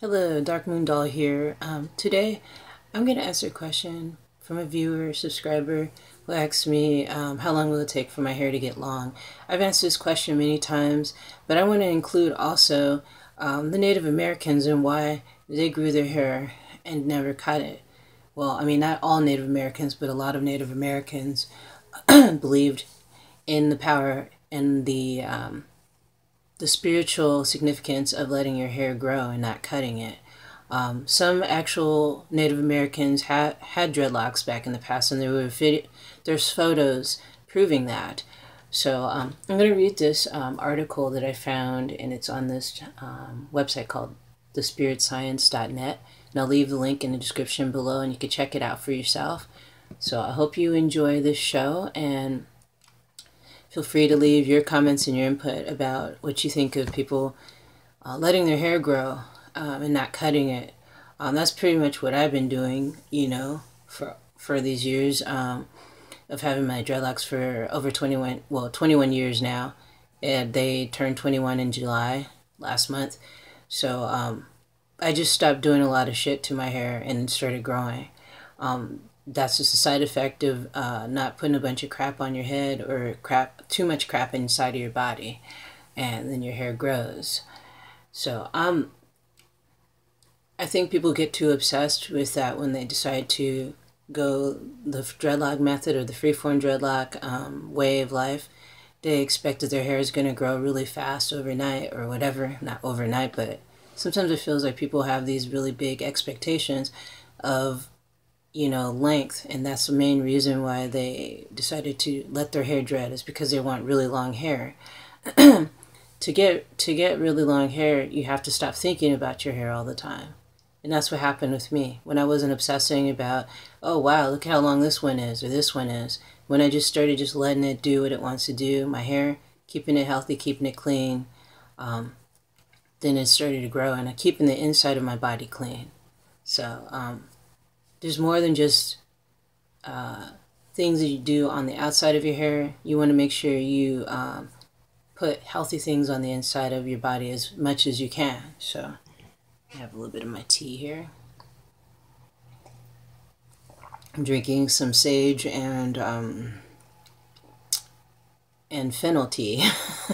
Hello, Dark Moon Doll here. Today, I'm going to answer a question from a viewer, subscriber, who asked me how long will it take for my hair to get long. I've answered this question many times, but I want to include also the Native Americans and why they grew their hair and never cut it. Well, I mean, not all Native Americans, but a lot of Native Americans believed in the power and the spiritual significance of letting your hair grow and not cutting it. Some actual Native Americans had dreadlocks back in the past, and there's photos proving that. So I'm going to read this article that I found, and it's on this website called thespiritscience.net, and I'll leave the link in the description below, and you can check it out for yourself. So I hope you enjoy this show, and feel free to leave your comments and your input about what you think of people letting their hair grow and not cutting it. That's pretty much what I've been doing, for these years of having my dreadlocks for over 21 years now. And they turned 21 in July last month. So I just stopped doing a lot of shit to my hair and started growing. That's just a side effect of not putting a bunch of crap on your head or too much crap inside of your body, and then your hair grows. So I think people get too obsessed with that when they decide to go the dreadlock method or the freeform dreadlock way of life. They expect that their hair is going to grow really fast overnight or whatever. Not overnight, but sometimes it feels like people have these really big expectations of length, and that's the main reason why they decided to let their hair dread, is because they want really long hair. To get really long hair, you have to stop thinking about your hair all the time. And that's what happened with me when I wasn't obsessing about, oh wow, look how long this one is or this one is. When I just started just letting it do what it wants to do, my hair, keeping it healthy, keeping it clean, then it started to grow, and I'm keeping the inside of my body clean. So there's more than just things that you do on the outside of your hair. You want to make sure you put healthy things on the inside of your body as much as you can. So I have a little bit of my tea here. I'm drinking some sage and fennel tea.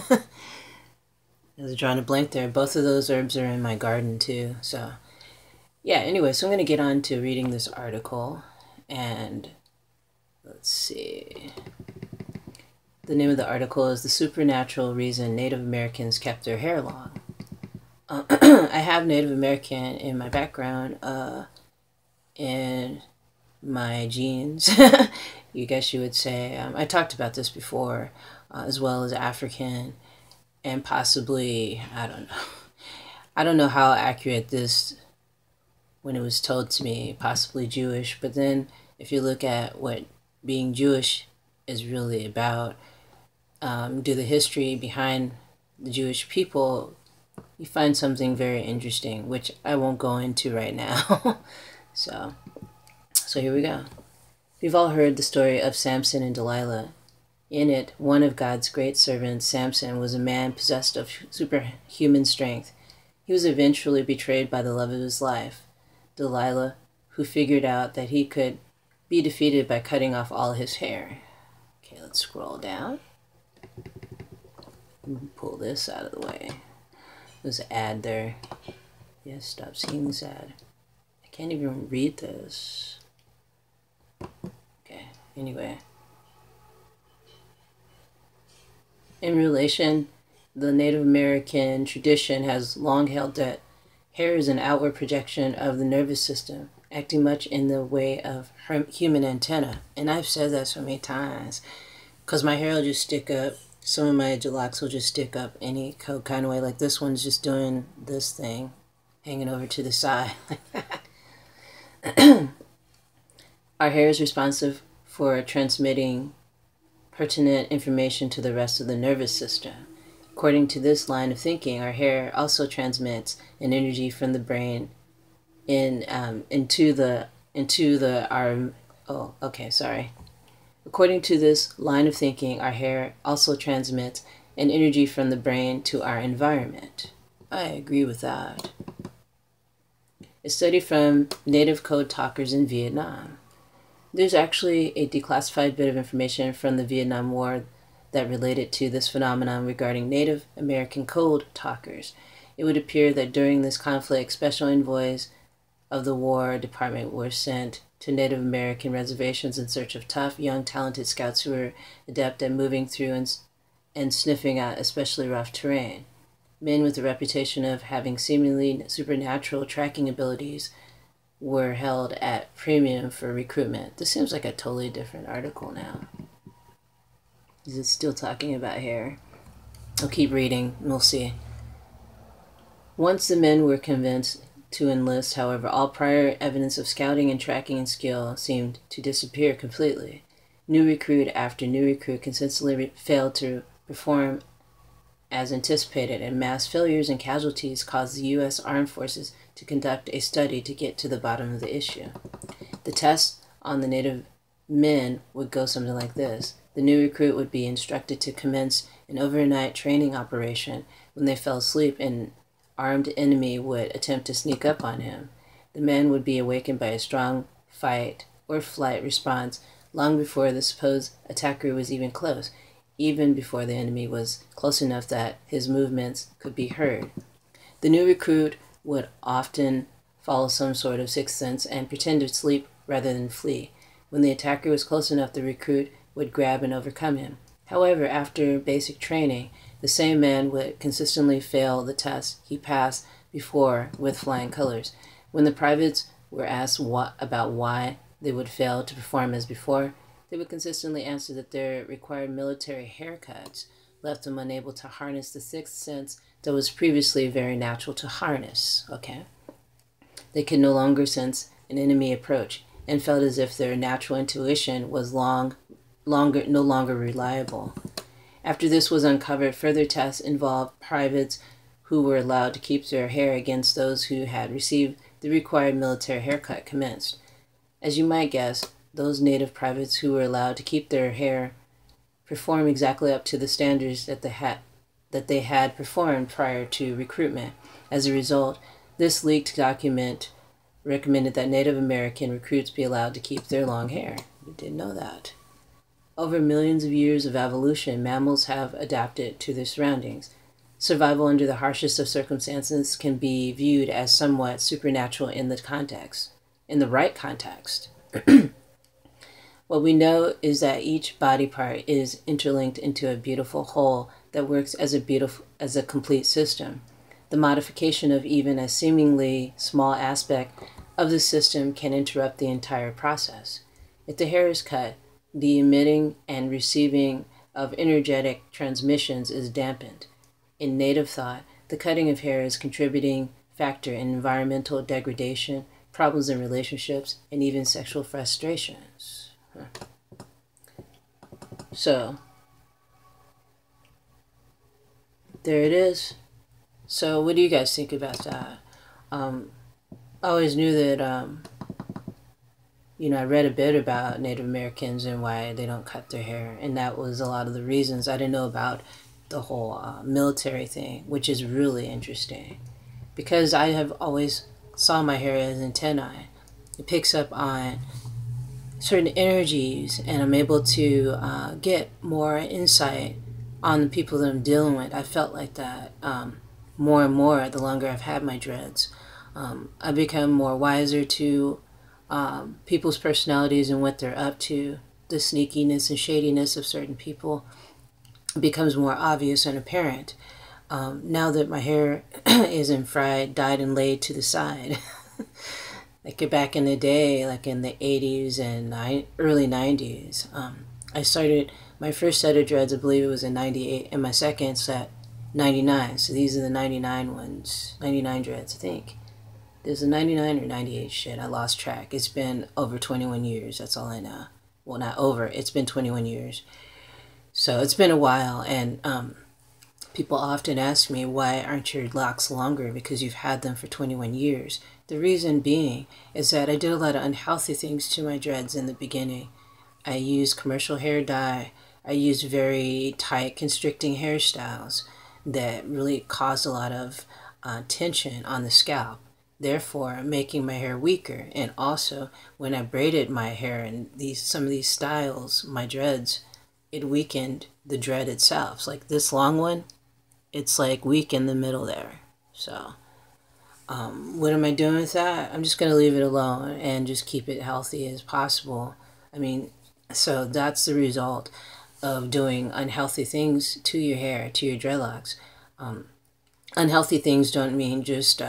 I was drawing a blank there. Both of those herbs are in my garden too. So yeah, anyway, so I'm going to get on to reading this article, and let's see. The name of the article is The Supernatural Reason Native Americans Kept Their Hair Long. I have Native American in my background, in my genes, you guess you would say. I talked about this before, as well as African, and possibly, I don't know. I don't know how accurate this, when it was told to me, possibly Jewish. But then if you look at what being Jewish is really about, do the history behind the Jewish people, you find something very interesting, which I won't go into right now. So here we go. We've all heard the story of Samson and Delilah. In it, one of God's great servants, Samson, was a man possessed of superhuman strength. He was eventually betrayed by the love of his life, Delilah, who figured out that he could be defeated by cutting off all his hair. Okay, let's scroll down. Pull this out of the way. There's an ad there. Yes, stop seeing this ad. I can't even read this. Okay, anyway. In relation, the Native American tradition has long held that hair is an outward projection of the nervous system, acting much in the way of human antenna. And I've said that so many times, because my hair will just stick up. Some of my dreadlocks will just stick up any kind of way. Like this one's just doing this thing, hanging over to the side like that. Our hair is responsive for transmitting pertinent information to the rest of the nervous system. According to this line of thinking, our hair also transmits an energy from the brain According to this line of thinking, our hair also transmits an energy from the brain to our environment. I agree with that. a study from native code talkers in Vietnam. There's actually a declassified bit of information from the Vietnam War that related to this phenomenon regarding Native American code talkers. It would appear that during this conflict, special envoys of the War Department were sent to Native American reservations in search of tough, young, talented scouts who were adept at moving through and sniffing out especially rough terrain. Men with a reputation of having seemingly supernatural tracking abilities were held at premium for recruitment. This seems like a totally different article now. Is it still talking about hair? I'll keep reading and we'll see. Once the men were convinced to enlist, however, all prior evidence of scouting and tracking and skill seemed to disappear completely. New recruit after new recruit consistently failed to perform as anticipated, and mass failures and casualties caused the U.S. Armed Forces to conduct a study to get to the bottom of the issue. The test on the Native men would go something like this. The new recruit would be instructed to commence an overnight training operation. When they fell asleep, an armed enemy would attempt to sneak up on him. The men would be awakened by a strong fight or flight response long before the supposed attacker was even close, even before the enemy was close enough that his movements could be heard. The new recruit would often follow some sort of sixth sense and pretend to sleep rather than flee. When the attacker was close enough, the recruit would grab and overcome him. However, after basic training, the same man would consistently fail the test he passed before with flying colors. When the privates were asked about why they would fail to perform as before, they would consistently answer that their required military haircuts left them unable to harness the sixth sense that was previously very natural to harness. Okay? They could no longer sense an enemy approach and felt as if their natural intuition was no longer reliable. After this was uncovered, further tests involved privates who were allowed to keep their hair against those who had received the required military haircut commenced. As you might guess, those native privates who were allowed to keep their hair performed exactly up to the standards that they had performed prior to recruitment. As a result, this leaked document recommended that Native American recruits be allowed to keep their long hair. You didn't know that. Over millions of years of evolution, mammals have adapted to their surroundings. Survival under the harshest of circumstances can be viewed as somewhat supernatural in the right context. What we know is that each body part is interlinked into a beautiful whole that works as a complete system. The modification of even a seemingly small aspect of the system can interrupt the entire process. If the hair is cut, the emitting and receiving of energetic transmissions is dampened. In native thought, the cutting of hair is a contributing factor in environmental degradation, problems in relationships, and even sexual frustrations. So, there it is. So, what do you guys think about that? I always knew that, I read a bit about Native Americans and why they don't cut their hair, and that was a lot of the reasons. I didn't know about the whole military thing, which is really interesting, because I have always saw my hair as antennae. It picks up on certain energies, and I'm able to get more insight on the people that I'm dealing with. I felt like that more and more the longer I've had my dreads. I've become more wiser to people's personalities and what they're up to. The sneakiness and shadiness of certain people becomes more obvious and apparent now that my hair isn't fried, dyed, and laid to the side. Like back in the day, like in the 80s and early 90s, I started my first set of dreads, I believe it was in 98, and my second set, 99. So these are the 99 ones, 99 dreads, I think. There's a 99 or 98 shit. I lost track. It's been over 21 years. That's all I know. Well, not over. It's been 21 years. So it's been a while. And people often ask me, why aren't your locks longer? Because you've had them for 21 years. The reason being is that I did a lot of unhealthy things to my dreads in the beginning. I used commercial hair dye. I used very tight, constricting hairstyles that really caused a lot of tension on the scalp. therefore making my hair weaker. And also, when I braided my hair in some of these styles, my dreads, it weakened the dread itself. So like this long one, it's like weak in the middle there. So what am I doing with that? I'm just going to leave it alone and just keep it healthy as possible. I mean, so that's the result of doing unhealthy things to your hair, to your dreadlocks. Unhealthy things don't mean just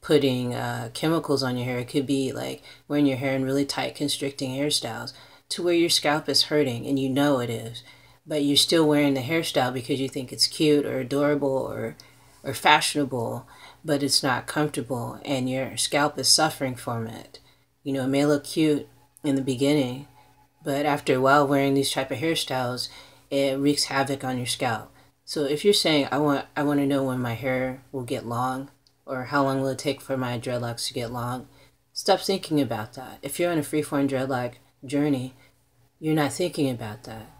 putting chemicals on your hair. It could be like wearing your hair in really tight, constricting hairstyles to where your scalp is hurting and you know it is, but you're still wearing the hairstyle because you think it's cute or adorable or fashionable, but it's not comfortable and your scalp is suffering from it. You know, it may look cute in the beginning, but after a while wearing these type of hairstyles, it wreaks havoc on your scalp. So if you're saying, I want to know when my hair will get long, or how long will it take for my dreadlocks to get long, stop thinking about that. If you're on a freeform dreadlock journey, you're not thinking about that.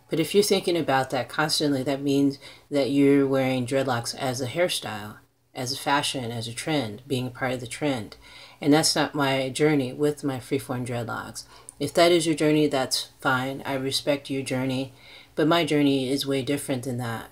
But if you're thinking about that constantly, that means that you're wearing dreadlocks as a hairstyle, as a fashion, as a trend, being a part of the trend. And that's not my journey with my freeform dreadlocks. If that is your journey, that's fine. I respect your journey. But my journey is way different than that.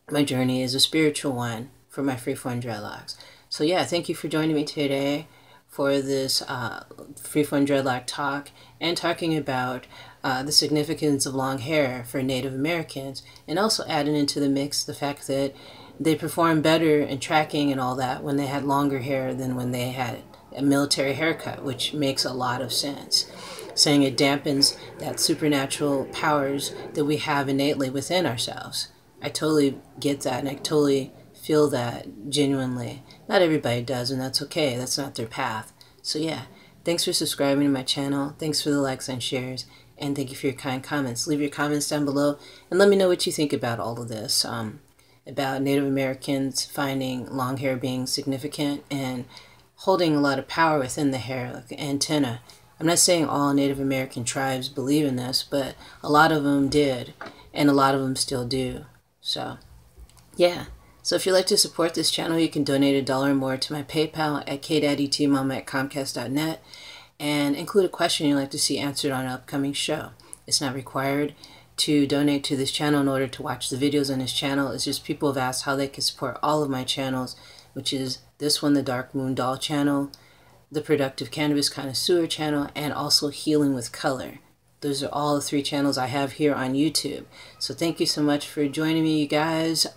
My journey is a spiritual one for my freeform dreadlocks. So yeah, thank you for joining me today for this freeform dreadlock talk and talking about the significance of long hair for Native Americans, and also adding into the mix the fact that they perform better in tracking and all that when they had longer hair than when they had a military haircut, which makes a lot of sense, saying it dampens that supernatural powers that we have innately within ourselves. I totally get that, and I totally feel that genuinely. Not everybody does, and that's okay. That's not their path. So yeah, thanks for subscribing to my channel. Thanks for the likes and shares, and thank you for your kind comments. Leave your comments down below and let me know what you think about all of this, about Native Americans finding long hair being significant and holding a lot of power within the hair, like an antenna. I'm not saying all Native American tribes believe in this, but a lot of them did, and a lot of them still do. So yeah. So if you'd like to support this channel, you can donate $1 or more to my PayPal at kdaddytmama@comcast.net and include a question you'd like to see answered on an upcoming show. It's not required to donate to this channel in order to watch the videos on this channel. It's just people have asked how they can support all of my channels, which is this one, the Dark Moon Doll channel, the Productive Cannabis Connoisseur channel, and also Healing with Color. Those are all the 3 channels I have here on YouTube. So thank you so much for joining me, you guys.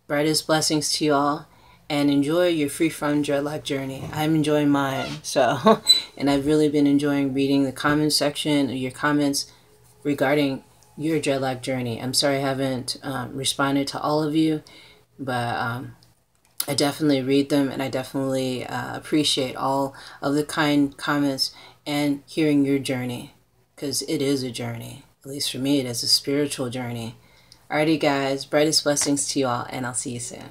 Brightest blessings to you all, and enjoy your freeform dreadlock journey. I'm enjoying mine, so, and I've really been enjoying reading the comment section, your comments regarding your dreadlock journey. I'm sorry I haven't responded to all of you, but I definitely read them, and I definitely appreciate all of the kind comments and hearing your journey, because it is a journey. At least for me, it is a spiritual journey. Alrighty guys, brightest blessings to you all, and I'll see you soon.